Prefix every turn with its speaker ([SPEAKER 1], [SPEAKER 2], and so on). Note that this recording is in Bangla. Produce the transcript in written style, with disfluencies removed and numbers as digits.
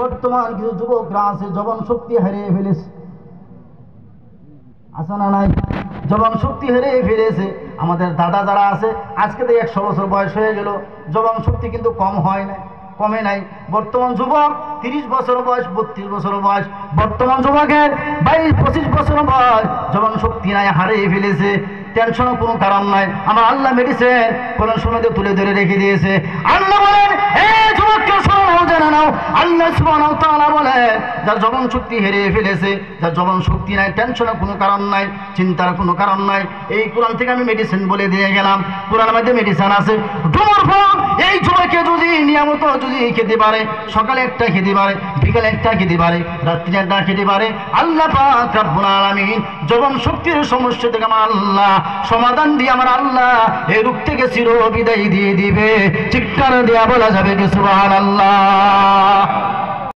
[SPEAKER 1] বর্তমান কিছু যুবকরা আছে যৌবন শক্তি হারিয়ে ফেলেছে, আছে না নাই? যৌবন শক্তি হারিয়ে ফেলেছে। আমাদের দাদা যারা আছে আজকে তো 100 বছর বয়স হয়ে গেল, যৌবন শক্তি কিন্তু কম হয় না, কমে নাই। বর্তমান যুবক 30 বছর বয়স, 32 বছর বয়স, বর্তমান যুবকের 22-25 বছর বয়স, যৌবন শক্তি নাই, হারিয়ে ফেলেছে। টেনশনও কোনো কারণ নাই। আমার আল্লাহ মেডিসিন কোন সময় তুলে ধরে রেখে দিয়েছে। আল্লাহ বলেন, হে যুবককে শোনো, জেনে নাও, আল্লাহ সুবহানাহু ওয়া তাআলা বলেন, যার যৌবন শক্তি হারিয়ে ফেলেছে, যার যৌবন শক্তি নাই, টেনশনের কোনো কারণ নাই, চিন্তার কোনো কারণ নাই। এই কোরআন থেকে আমি মেডিসিন বলে দিয়ে গেলাম। কোরআনের মধ্যে মেডিসিন আছে। ডুমুর ফল এই যুবকে যদি নিয়মিত যদি খেতে পারে, সকালে একটা খেতে পারে, বিকালে একটা খেতে পারে, রাত্রি একটা খেতে পারে, আল্লাহ পাক রব্বুল আলামিন যৌবন শক্তির সমস্যা থেকে আমার আল্লাহ সমাধান দিয়ে আমার আল্লাহ এই রূপ থেকে চির বিদায় দিয়ে দিবে। চিৎকার দেয়া বলা যাবে কি সুবহানাল্লাহ।